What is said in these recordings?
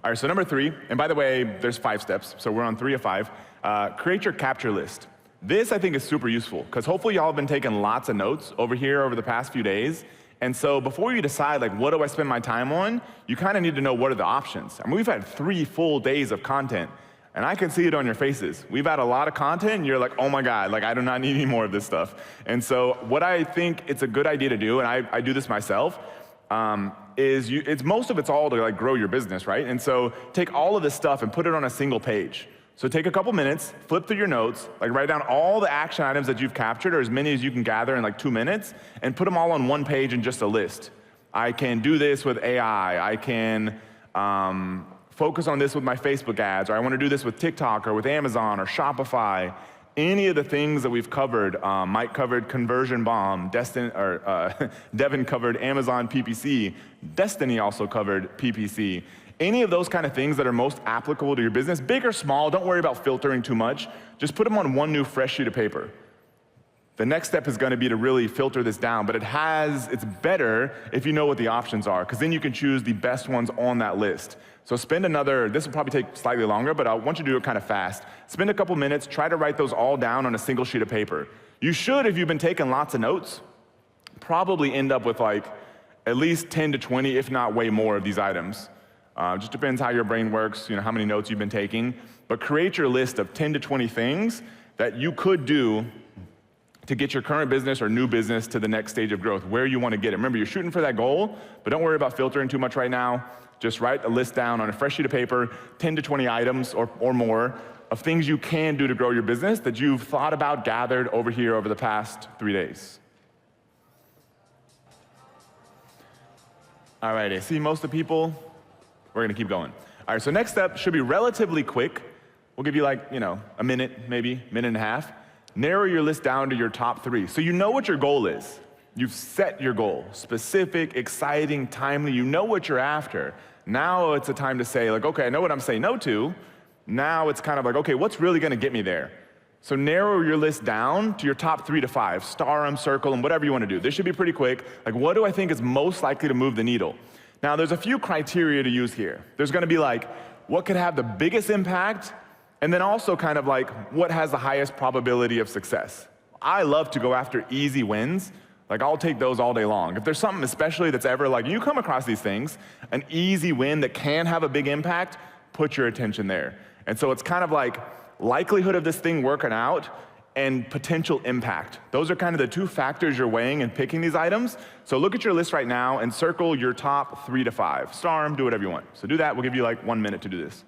All right, so number 3, and by the way, there's 5 steps, so we're on 3 of 5. Create your capture list. This, I think, is super useful, because hopefully y'all have been taking lots of notes over here over the past few days. And so before you decide, like, what do I spend my time on, you kind of need to know what are the options. I mean, we've had 3 full days of content, and I can see it on your faces. We've had a lot of content, and you're like, oh my God, like, I do not need any more of this stuff. And so what I think it's a good idea to do, and I do this myself, is most of it's all to like grow your business, right? And so take all of this stuff and put it on a single page. So take a couple minutes, flip through your notes, like write down all the action items that you've captured, or as many as you can gather in like 2 minutes, and put them all on one page in just a list. I can do this with AI. I can focus on this with my Facebook ads, or I want to do this with TikTok or with Amazon or Shopify. Any of the things that we've covered, Mike covered Conversion Bomb, Devin covered Amazon PPC, Destiny also covered PPC. Any of those kind of things that are most applicable to your business, big or small, don't worry about filtering too much. Just put them on one new fresh sheet of paper. The next step is going to be to really filter this down, but it's better if you know what the options are, because then you can choose the best ones on that list. So this will probably take slightly longer, but I want you to do it kind of fast. Spend a couple minutes, try to write those all down on a single sheet of paper. You should, if you've been taking lots of notes, probably end up with like at least 10 to 20, if not way more of these items. Just depends how your brain works, how many notes you've been taking. But create your list of 10 to 20 things that you could do to get your current business or new business to the next stage of growth, where you want to get it. Remember, you're shooting for that goal, but don't worry about filtering too much right now. Just write a list down on a fresh sheet of paper, 10 to 20 items or more of things you can do to grow your business that you've thought about, gathered over here over the past 3 days. All right, I see most of the people. We're going to keep going. All right, so next step should be relatively quick. We'll give you like, a minute, maybe, minute and a half. Narrow your list down to your top 3. So you know what your goal is. You've set your goal. Specific, exciting, timely. You know what you're after. Now it's a time to say, like, okay, I know what I'm saying no to. Now it's kind of like, okay, what's really going to get me there? So narrow your list down to your top 3 to 5. Star them, circle them, whatever you want to do. This should be pretty quick. Like, what do I think is most likely to move the needle? Now, there's a few criteria to use here. There's going to be like, what could have the biggest impact? And then also kind of like, what has the highest probability of success? I love to go after easy wins. Like, I'll take those all day long. If there's something especially that's ever like, you come across these things, an easy win that can have a big impact, put your attention there. And so it's kind of like likelihood of this thing working out and potential impact. Those are kind of the 2 factors you're weighing and picking these items. So look at your list right now and circle your top 3 to 5. Star them, do whatever you want. So do that. We'll give you like 1 minute to do this.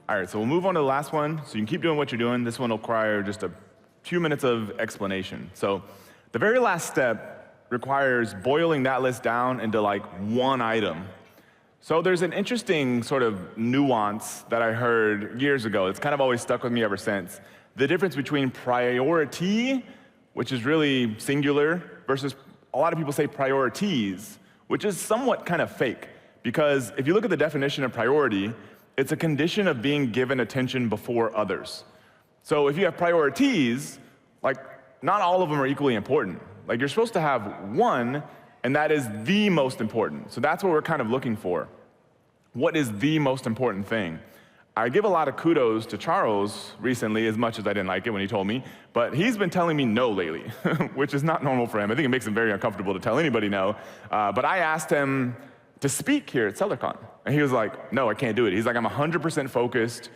All right, so we'll move on to the last one. So you can keep doing what you're doing. This one will require just a few minutes of explanation. So the very last step requires boiling that list down into like one item. So there's an interesting sort of nuance that I heard years ago. It's kind of always stuck with me ever since. The difference between priority, which is really singular, versus a lot of people say priorities, which is somewhat kind of fake. Because if you look at the definition of priority, it's a condition of being given attention before others. So if you have priorities, like, not all of them are equally important. Like, you're supposed to have one, and that is the most important. So that's what we're kind of looking for. What is the most important thing? I give a lot of kudos to Charles recently, as much as I didn't like it when he told me, but he's been telling me no lately, which is not normal for him. I think it makes him very uncomfortable to tell anybody no. But I asked him to speak here at SellerCon, and he was like, no, I can't do it. He's like, I'm 100% focused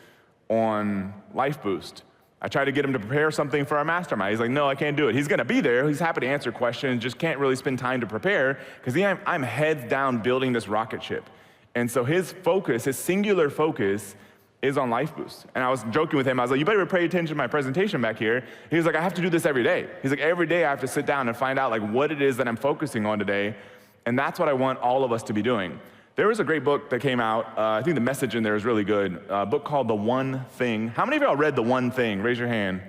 on Life Boost. I tried to get him to prepare something for our mastermind. He's like, no, I can't do it. He's gonna be there. He's happy to answer questions, just can't really spend time to prepare, because I'm heads down building this rocket ship. And so his focus, his singular focus, is on Life Boost. And I was joking with him. I was like, you better pay attention to my presentation back here. He was like, I have to do this every day. He's like, every day I have to sit down and find out like what it is that I'm focusing on today. And that's what I want all of us to be doing. There was a great book that came out. I think the message in there is really good. A book called The One Thing. How many of y'all read The One Thing? Raise your hand.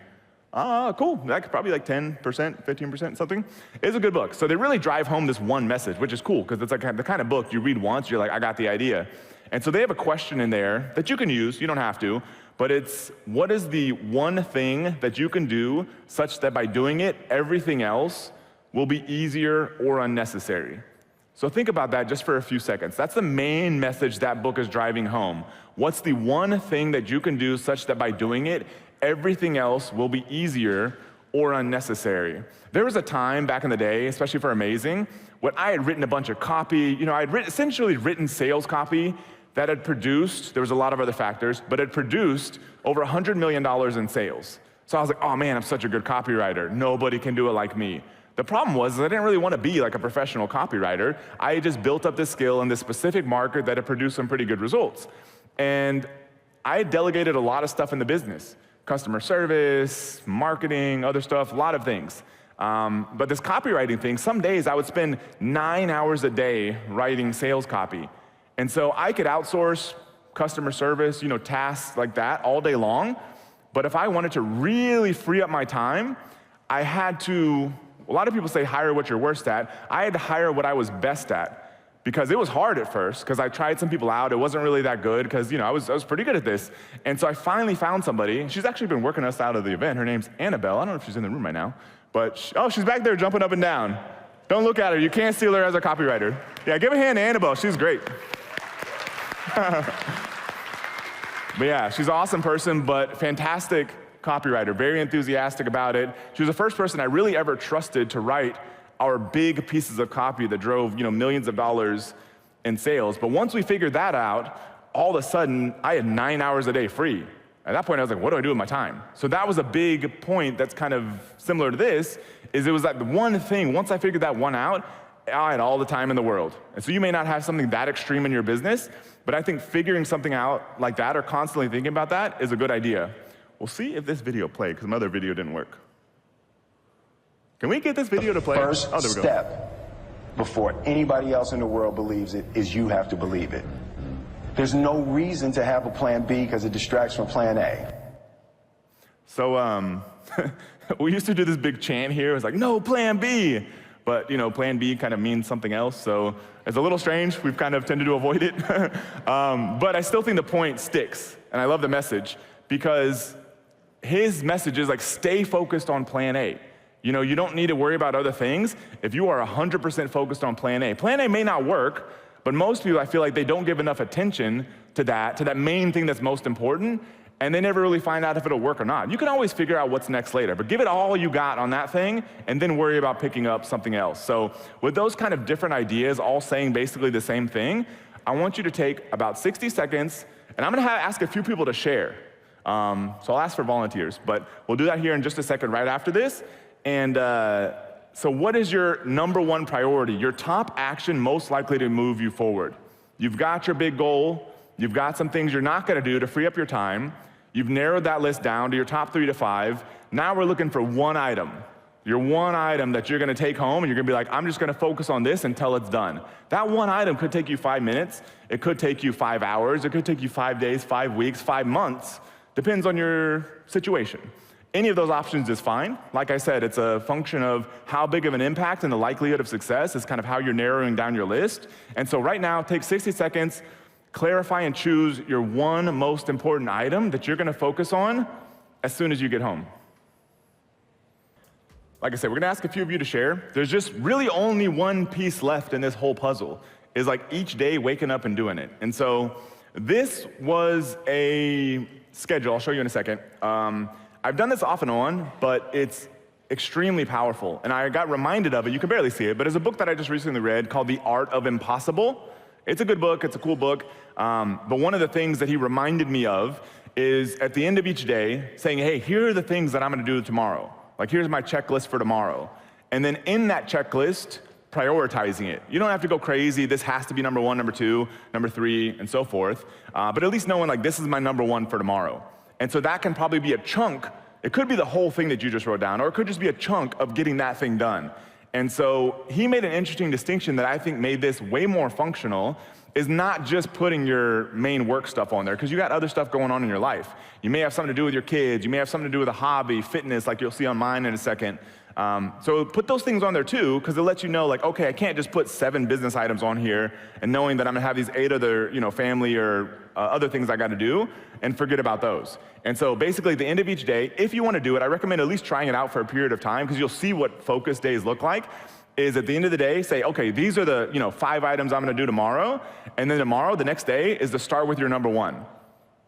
Cool. That's probably like 10%, 15%, something. It's a good book. So they really drive home this one message, which is cool, because it's like the kind of book you read once, you're like, I got the idea. And so they have a question in there that you can use, you don't have to, but it's, what is the one thing that you can do such that by doing it, everything else will be easier or unnecessary? So think about that just for a few seconds. That's the main message that book is driving home. What's the one thing that you can do such that by doing it, everything else will be easier or unnecessary? There was a time back in the day, especially for Amazing, when I had written a bunch of copy. I had essentially written sales copy that had produced, there was a lot of other factors, but had produced over $100 million in sales. So I was like, oh man, I'm such a good copywriter. Nobody can do it like me. The problem was I didn't really want to be like a professional copywriter. I had just built up this skill in this specific market that had produced some pretty good results. And I had delegated a lot of stuff in the business. Customer service, marketing, other stuff, a lot of things. But this copywriting thing, some days I would spend 9 hours a day writing sales copy. And so I could outsource customer service, tasks like that all day long. But if I wanted to really free up my time, I had to, a lot of people say hire what you're worst at. I had to hire what I was best at. Because it was hard at first, because I tried some people out. It wasn't really that good, because I was pretty good at this. And so I finally found somebody. She's actually been working us out of the event. Her name's Annabelle. I don't know if she's in the room right now. But, she's back there jumping up and down. Don't look at her. You can't steal her as a copywriter. Yeah, give a hand to Annabelle. She's great. But yeah, she's an awesome person, but fantastic copywriter, very enthusiastic about it. She was the first person I really ever trusted to write our big pieces of copy that drove millions of dollars in sales. But once we figured that out, all of a sudden, I had 9 hours a day free. At that point, I was like, what do I do with my time? So that was a big point that's kind of similar to this, is it was like the one thing, once I figured that one out, I had all the time in the world. And so you may not have something that extreme in your business, but I think figuring something out like that or constantly thinking about that is a good idea. We'll see if this video played, because my other video didn't work. Can we get this video to play? First step before anybody else in the world believes it is you have to believe it. There's no reason to have a plan B because it distracts from plan A. So we used to do this big chant here. It was like, no plan B. But plan B kind of means something else. So it's a little strange. We've kind of tended to avoid it. But I still think the point sticks. And I love the message because his message is like, stay focused on plan A. You don't need to worry about other things if you are 100% focused on plan A. Plan A may not work, but most people, I feel like they don't give enough attention to that main thing that's most important, and they never really find out if it'll work or not. You can always figure out what's next later, but give it all you got on that thing, and then worry about picking up something else. So with those kind of different ideas, all saying basically the same thing, I want you to take about 60 seconds, and I'm gonna ask a few people to share. So I'll ask for volunteers, but we'll do that here in just a second right after this. And so what is your number one priority, your top action most likely to move you forward? You've got your big goal. You've got some things you're not going to do to free up your time. You've narrowed that list down to your top 3 to 5. Now we're looking for one item. Your one item that you're going to take home, and you're going to be like, I'm just going to focus on this until it's done. That one item could take you 5 minutes. It could take you 5 hours. It could take you 5 days, 5 weeks, 5 months. Depends on your situation. Any of those options is fine. Like I said, it's a function of how big of an impact and the likelihood of success is kind of how you're narrowing down your list. And so right now, take 60 seconds, clarify and choose your one most important item that you're gonna focus on as soon as you get home. Like I said, we're gonna ask a few of you to share. There's just really only one piece left in this whole puzzle, is like each day waking up and doing it. And so this was a schedule, I'll show you in a second. I've done this off and on, but it's extremely powerful. And I got reminded of it, you can barely see it, but it's a book that I just recently read called The Art of Impossible. It's a good book, it's a cool book. But one of the things that he reminded me of is at the end of each day saying, hey, here are the things that I'm gonna do tomorrow. Like here's my checklist for tomorrow. And then in that checklist, prioritizing it. You don't have to go crazy, this has to be number 1, number 2, number 3, and so forth. But at least knowing like this is my number 1 for tomorrow. And so that can probably be a chunk. It could be the whole thing that you just wrote down, or it could just be a chunk of getting that thing done. And so he made an interesting distinction that I think made this way more functional, is not just putting your main work stuff on there, because you got other stuff going on in your life. You may have something to do with your kids, you may have something to do with a hobby, fitness, like you'll see on mine in a second. So put those things on there too, because it lets you know like, okay, I can't just put 7 business items on here and knowing that I'm gonna have these 8 other, family or other things I gotta do, and forget about those. And so basically at the end of each day, if you wanna do it, I recommend at least trying it out for a period of time, because you'll see what focus days look like. is at the end of the day, say, okay, these are the 5 items I'm gonna do tomorrow, and then tomorrow, the next day, is to start with your number 1.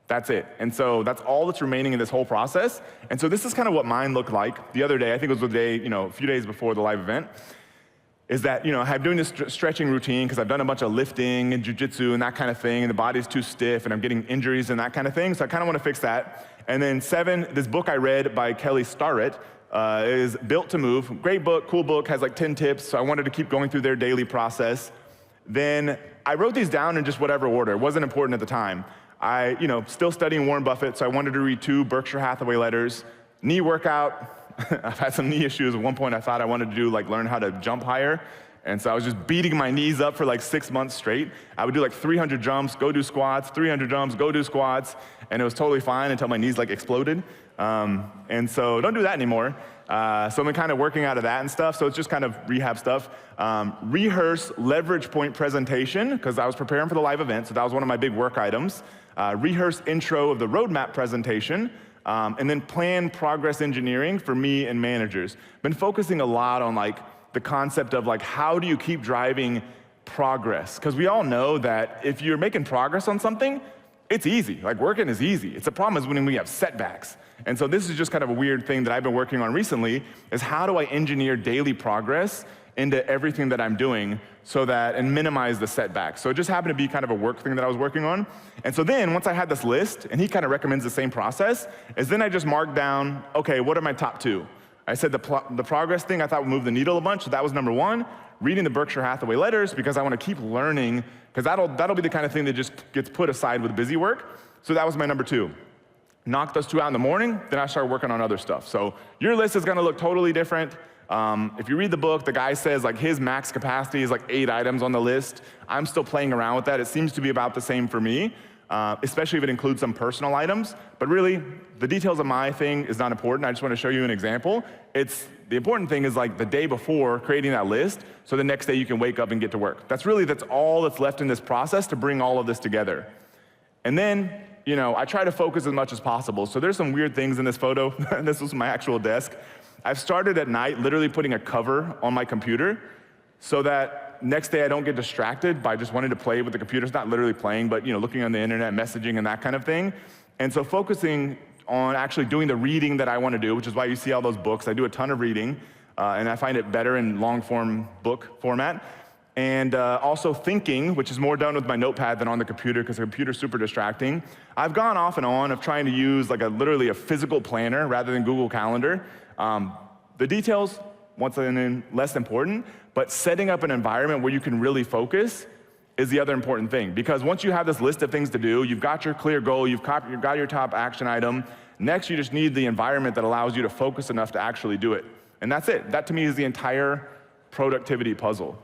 That's it. And so that's all that's remaining in this whole process. And so this is kind of what mine looked like the other day. I think it was the day, a few days before the live event, is that, I'm doing this stretching routine because I've done a bunch of lifting and jujitsu and that kind of thing, and the body's too stiff and I'm getting injuries and that kind of thing. So I kind of want to fix that. And then 7, this book I read by Kelly Starrett is Built to Move. Great book, cool book, has like 10 tips. So I wanted to keep going through their daily process. Then I wrote these down in just whatever order. It wasn't important at the time. I, still studying Warren Buffett, so I wanted to read 2 Berkshire Hathaway letters. Knee workout. I've had some knee issues. At one point I thought I wanted to do learn how to jump higher. And so I was just beating my knees up for 6 months straight. I would do 300 jumps, go do squats, 300 jumps, go do squats, and it was totally fine until my knees exploded. And so don't do that anymore. So I've been kind of working out of that and stuff, so it's just kind of rehab stuff. Rehearse leverage point presentation, because I was preparing for the live event, so that was one of my big work items. Rehearse intro of the roadmap presentation, and then plan progress engineering for me and managers. Been focusing a lot on the concept of how do you keep driving progress? Because we all know that if you're making progress on something, it's easy. Working is easy. It's a problem is when we have setbacks. And so this is just kind of a weird thing that I've been working on recently, is how do I engineer daily progress into everything that I'm doing and minimize the setbacks. So it just happened to be kind of a work thing that I was working on. And so then once I had this list, and he kind of recommends the same process, is then I just marked down, okay, what are my top 2? I said the progress thing I thought would move the needle a bunch, so that was number 1. Reading the Berkshire Hathaway letters, because I want to keep learning, because that'll be the kind of thing that just gets put aside with busy work. So that was my number 2. Knock those 2 out in the morning, then I start working on other stuff. So your list is gonna look totally different. If you read the book, the guy says his max capacity is 8 items on the list. I'm still playing around with that. It seems to be about the same for me, especially if it includes some personal items. But really, the details of my thing is not important. I just want to show you an example. The important thing is the day before creating that list, so the next day you can wake up and get to work. That's all that's left in this process to bring all of this together. And then, I try to focus as much as possible. So there's some weird things in this photo. This was my actual desk. I've started at night literally putting a cover on my computer so that next day I don't get distracted by just wanting to play with the computer. It's not literally playing, but looking on the internet, messaging and that kind of thing. And so focusing on actually doing the reading that I want to do, which is why you see all those books. I do a ton of reading, and I find it better in long form book format. And also thinking, which is more done with my notepad than on the computer, because the computer's super distracting. I've gone off and on of trying to use literally a physical planner rather than Google Calendar. The details, once again, less important, but setting up an environment where you can really focus is the other important thing. Because once you have this list of things to do, you've got your clear goal, you've got your top action item, next you just need the environment that allows you to focus enough to actually do it. And that's it. That to me is the entire productivity puzzle.